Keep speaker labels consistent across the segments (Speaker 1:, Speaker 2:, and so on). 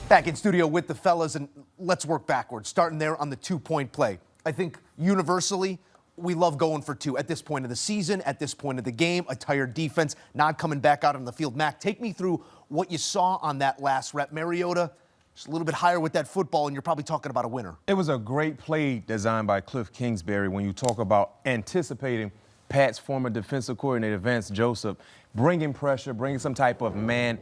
Speaker 1: Back in studio with the fellas, and let's work backwards, starting there on the two-point play. I think universally, we love going for two at this point of the season, at this point of the game, a tired defense, not coming back out on the field. Mac, take me through what you saw on that last rep. Mariota, just a little bit higher with that football, and you're probably talking about a winner.
Speaker 2: It was a great play designed by Cliff Kingsbury when you talk about anticipating Pat's former defensive coordinator, Vance Joseph, bringing pressure, bringing some type of man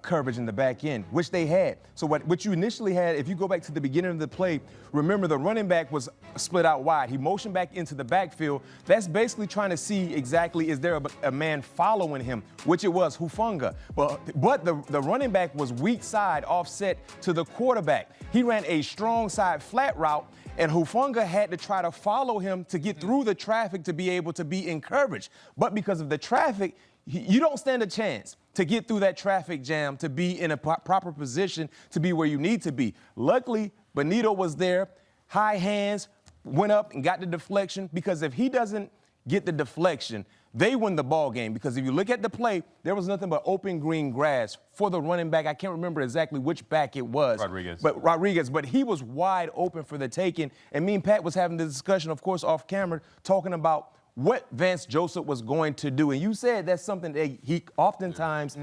Speaker 2: coverage in the back end, which they had. So what you initially had, if you go back to the beginning of the play, remember the running back was split out wide. He motioned back into the backfield. That's basically trying to see exactly, is there a man following him, which it was, Hufanga. But the running back was weak side offset to the quarterback. He ran a strong side flat route, and Hufanga had to try to follow him to get through the traffic to be able to be in coverage. But because of the traffic, you don't stand a chance to get through that traffic jam, to be in a proper position, to be where you need to be. Luckily, Bonitto was there, high hands, went up and got the deflection, because if he doesn't get the deflection, they win the ball game. Because if you look at the play, there was nothing but open green grass for the running back. I can't remember exactly which back it was. Rodriguez. But he was wide open for the taking. And me and Pat was having the discussion, of course, off camera, talking about what Vance Joseph was going to do. And you said that's something that he oftentimes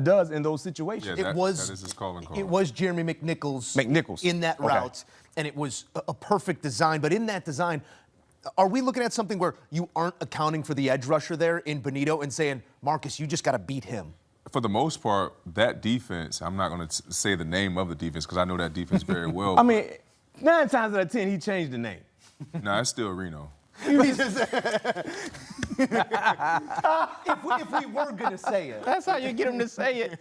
Speaker 2: does in those situations.
Speaker 3: Yeah, that is his calling call.
Speaker 1: It was Jeremy McNichols in that route, and it was a perfect design. But in that design, are we looking at something where you aren't accounting for the edge rusher there in Bonitto and saying, Marcus, you just got to beat him?
Speaker 3: For the most part, that defense, I'm not going to say the name of the defense because I know that defense very well.
Speaker 2: I mean, 9 times out of 10, he changed the name.
Speaker 3: No, it's still Reno.
Speaker 1: If we were going to say it.
Speaker 2: That's how you get him to say it.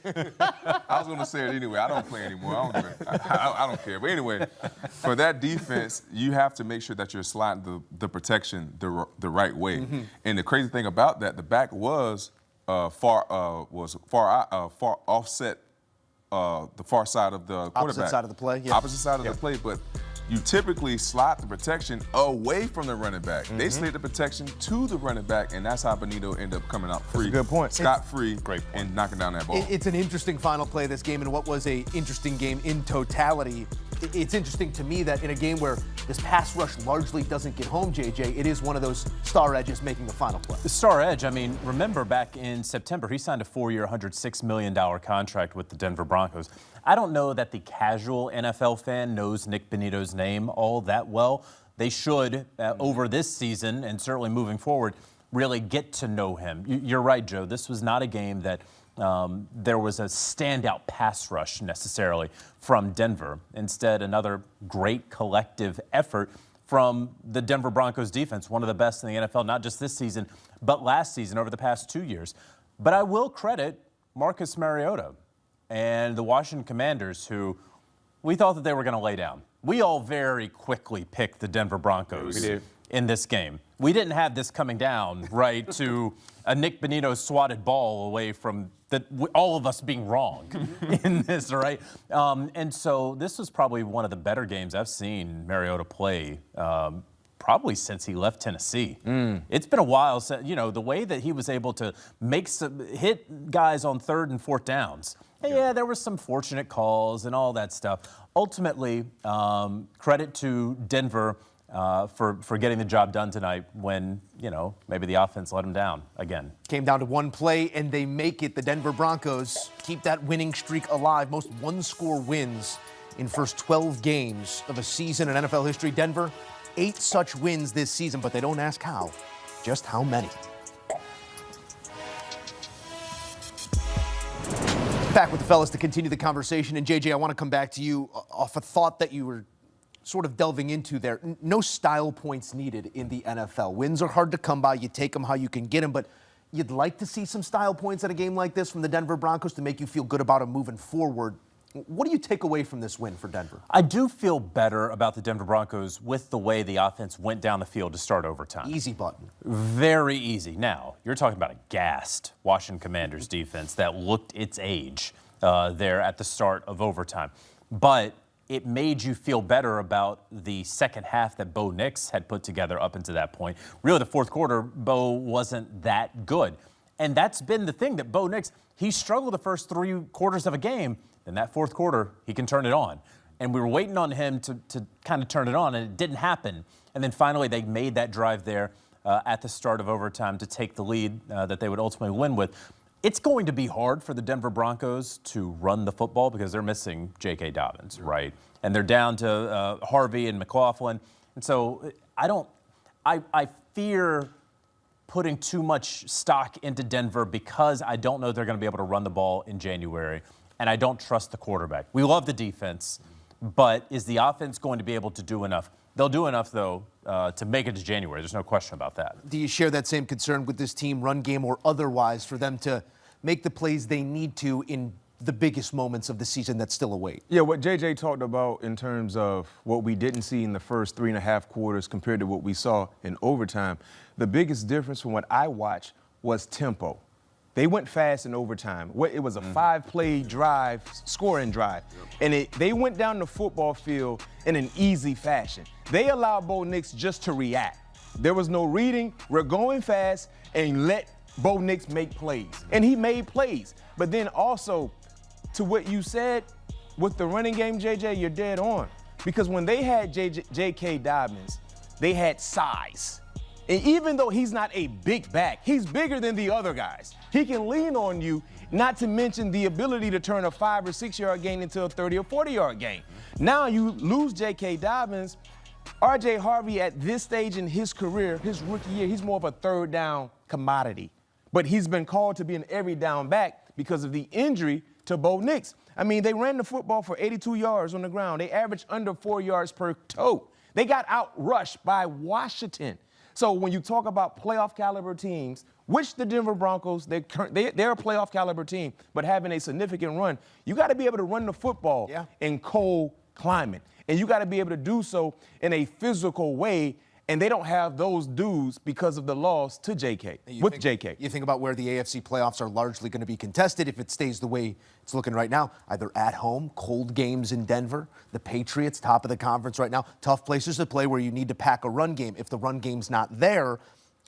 Speaker 3: I was going to say it anyway. I don't play anymore. I don't care. But anyway, for that defense, you have to make sure that you're sliding the protection the right way. And the crazy thing about that, the back was far offset the far side of the quarterback.
Speaker 1: Opposite side of the play, yeah.
Speaker 3: Opposite side of the play, but you typically slide the protection away from the running back. They slid the protection to the running back, and that's how Bonitto ended up coming out free.
Speaker 2: That's a good point.
Speaker 3: Scot-free, and knocking down that ball.
Speaker 1: It's an interesting final play of this game, and what was a interesting game in totality. It's interesting to me that in a game where this pass rush largely doesn't get home, JJ, it is one of those star edges making the final play.
Speaker 4: The star edge, I mean, remember back in September, he signed a 4-year, $106 million contract with the Denver Broncos. I don't know that the casual NFL fan knows Nick Bonitto's name all that well. They should, over this season and certainly moving forward, really get to know him. You're right, Joe. This was not a game that there was a standout pass rush necessarily from Denver. Instead, another great collective effort from the Denver Broncos defense, one of the best in the NFL, not just this season, but last season over the past 2 years. But I will credit Marcus Mariota and the Washington Commanders, who we thought that they were going to lay down. We all very quickly picked the Denver Broncos in this game. We didn't have this coming down, right, to a Nick Bonitto swatted ball away from all of us being wrong in this, right? And so this was probably one of the better games I've seen Mariota play probably since he left Tennessee. It's been a while since, the way that he was able to hit guys on 3rd and 4th downs. Yeah, there were some fortunate calls and all that stuff. Ultimately, credit to Denver for getting the job done tonight when, maybe the offense let them down again.
Speaker 1: Came down to one play, and they make it. The Denver Broncos keep that winning streak alive. Most one-score wins in first 12 games of a season in NFL history. Denver, 8 such wins this season, but they don't ask how, just how many. Back with the fellas to continue the conversation. And JJ, I want to come back to you off a thought that you were sort of delving into there. No style points needed in the NFL. Wins are hard to come by. You take them how you can get them, but you'd like to see some style points at a game like this from the Denver Broncos to make you feel good about them moving forward. What do you take away from this win for Denver?
Speaker 4: I do feel better about the Denver Broncos with the way the offense went down the field to start overtime.
Speaker 1: Easy button.
Speaker 4: Very easy. Now, you're talking about a gassed Washington Commanders defense that looked its age there at the start of overtime. But it made you feel better about the second half that Bo Nix had put together up until that point. Really, the fourth quarter, Bo wasn't that good. And that's been the thing that Bo Nix, he struggled the first 3 quarters of a game. Then that fourth quarter, he can turn it on. And we were waiting on him to kind of turn it on, and it didn't happen. And then finally they made that drive there at the start of overtime to take the lead that they would ultimately win with. It's going to be hard for the Denver Broncos to run the football because they're missing J.K. Dobbins, right? And they're down to Harvey and McLaughlin. And so I fear putting too much stock into Denver because I don't know they're going to be able to run the ball in January, and I don't trust the quarterback. We love the defense, but is the offense going to be able to do enough? They'll do enough, though, to make it to January. There's no question about that.
Speaker 1: Do you share that same concern with this team, run game or otherwise, for them to make the plays they need to in the biggest moments of the season that still await?
Speaker 2: Yeah, what JJ talked about in terms of what we didn't see in the first 3.5 quarters compared to what we saw in overtime, the biggest difference from what I watched was tempo. They went fast in overtime. It was a 5-play drive, scoring drive. And they went down the football field in an easy fashion. They allowed Bo Nix just to react. There was no reading. We're going fast and let Bo Nix make plays. And he made plays. But then also, to what you said with the running game, JJ, you're dead on. Because when they had J.K. Dobbins, they had size. And even though he's not a big back, he's bigger than the other guys. He can lean on you, not to mention the ability to turn a 5 or 6 yard gain into a 30 or 40 yard gain. Now you lose J.K. Dobbins. R.J. Harvey at this stage in his career, his rookie year, he's more of a third down commodity. But he's been called to be an every down back because of the injury to Bo Nix. I mean, they ran the football for 82 yards on the ground. They averaged under 4 yards per toe. They got outrushed by Washington. So when you talk about playoff caliber teams, which the Denver Broncos, they're a playoff caliber team, but having a significant run, you got to be able to run the football in cold climate. And you got to be able to do so in a physical way. And they don't have those dudes because of the loss to JK, JK.
Speaker 1: You think about where the AFC playoffs are largely going to be contested if it stays the way it's looking right now, either at home, cold games in Denver, the Patriots, top of the conference right now, tough places to play where you need to pack a run game. If the run game's not there,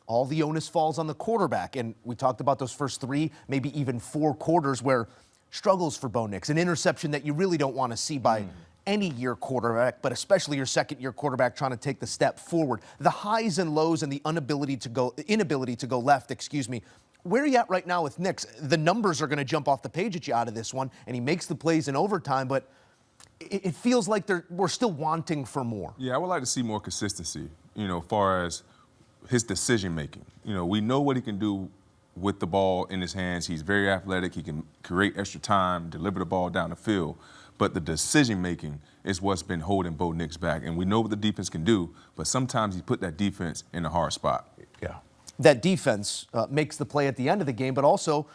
Speaker 1: all the onus falls on the quarterback. And we talked about those first 3, maybe even 4 quarters where struggles for Bo Nix, an interception that you really don't want to see by any year quarterback, but especially your second-year quarterback trying to take the step forward. The highs and lows and the inability to go left, Where are you at right now with Nix? The numbers are going to jump off the page at you out of this one, and he makes the plays in overtime, but it feels like we're still wanting for more.
Speaker 3: Yeah, I would like to see more consistency, as far as his decision-making. We know what he can do with the ball in his hands. He's very athletic. He can create extra time, deliver the ball down the field. But the decision-making is what's been holding Bo Nix back. And we know what the defense can do, but sometimes he put that defense in a hard spot.
Speaker 2: Yeah.
Speaker 1: That defense makes the play at the end of the game, but also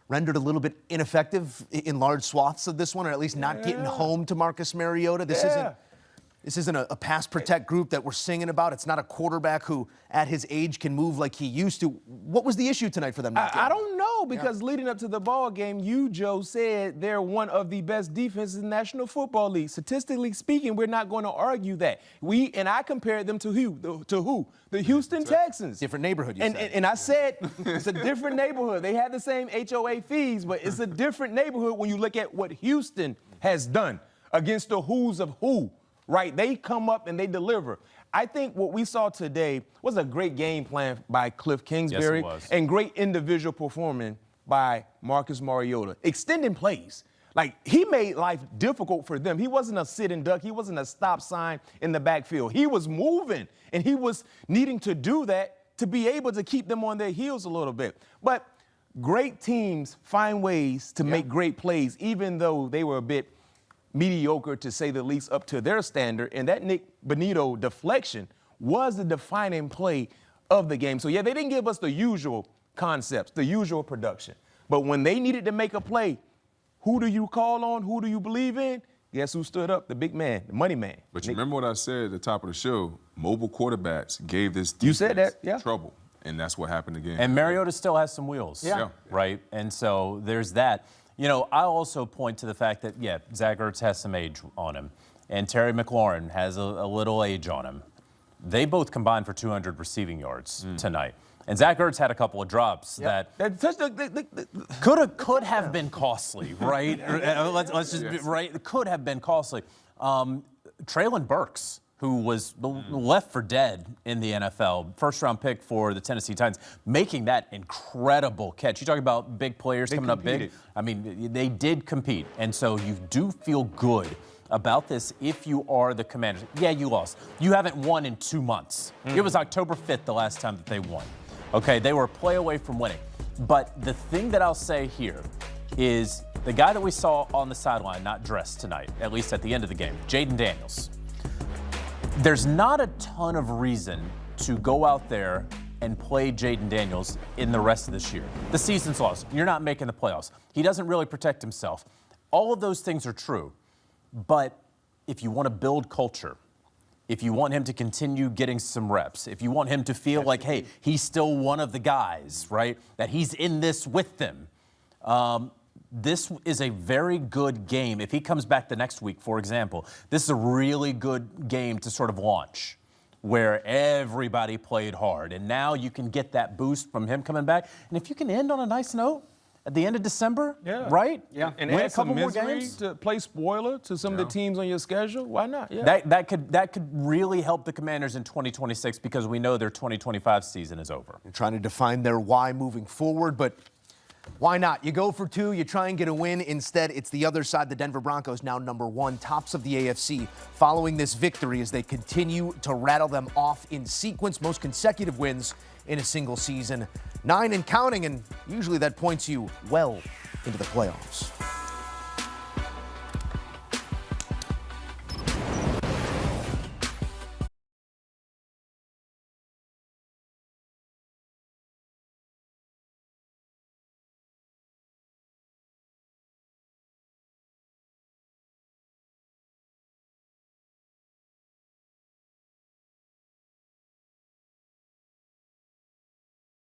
Speaker 1: rendered a little bit ineffective in large swaths of this one, or at least not getting home to Marcus Mariota. This isn't a pass protect group that we're singing about. It's not a quarterback who, at his age, can move like he used to. What was the issue tonight for them?
Speaker 2: I don't know, because leading up to the ball game, Joe, said they're one of the best defenses in the National Football League. Statistically speaking, we're not going to argue that. I compared them to who? The Houston Texans.
Speaker 1: Different neighborhood, you said.
Speaker 2: And I said it's a different neighborhood. They had the same HOA fees, but it's a different neighborhood when you look at what Houston has done against the who's of who. Right, they come up and they deliver. I think what we saw today was a great game plan by Cliff Kingsbury and great individual performance by Marcus Mariota. Extending plays. Like, he made life difficult for them. He wasn't a sit and duck. He wasn't a stop sign in the backfield. He was moving, and he was needing to do that to be able to keep them on their heels a little bit. But great teams find ways to make great plays, even though they were a bit mediocre, to say the least, up to their standard. And that Nick Bonitto deflection was the defining play of the game. So, yeah, they didn't give us the usual concepts, the usual production. But when they needed to make a play, who do you call on? Who do you believe in? Guess who stood up? The big man, the money man.
Speaker 3: But you remember what I said at the top of the show? Mobile quarterbacks gave this defense trouble, and that's what happened again.
Speaker 4: And Mariota still has some wheels, right? And so there's that. I also point to the fact that, Zach Ertz has some age on him, and Terry McLaurin has a little age on him. They both combined for 200 receiving yards tonight. And Zach Ertz had a couple of drops that could have been costly, right? Let's just be right. It could have been costly. Treylon Burks, who was left for dead in the NFL, first-round pick for the Tennessee Titans, making that incredible catch. You talk about big players coming up big. I mean, they did compete, and so you do feel good about this if you are the Commanders. Yeah, you lost. You haven't won in 2 months. It was October 5th the last time that they won. Okay, they were a play away from winning. But the thing that I'll say here is the guy that we saw on the sideline, not dressed tonight, at least at the end of the game, Jaden Daniels. There's not a ton of reason to go out there and play Jaden Daniels in the rest of this year. The season's lost. You're not making the playoffs. He doesn't really protect himself. All of those things are true. But if you want to build culture, if you want him to continue getting some reps, if you want him to feel like, hey, he's still one of the guys, right, that he's in this with them, this is a very good game. If he comes back the next week, for example, this is a really good game to sort of launch where everybody played hard. And now you can get that boost from him coming back. And if you can end on a nice note at the end of December, right?
Speaker 2: Yeah. And
Speaker 4: win
Speaker 2: add
Speaker 4: a couple
Speaker 2: some
Speaker 4: more
Speaker 2: misery
Speaker 4: games
Speaker 2: to play spoiler to some of the teams on your schedule. Why not? Yeah.
Speaker 4: That could really help the Commanders in 2026 because we know their 2025 season is over.
Speaker 1: They're trying to define their why moving forward, but why not? You go for two, you try and get a win. Instead, it's the other side. The Denver Broncos now #1, tops of the AFC, following this victory as they continue to rattle them off in sequence, most consecutive wins in a single season. 9 and counting, and usually that points you well into the playoffs.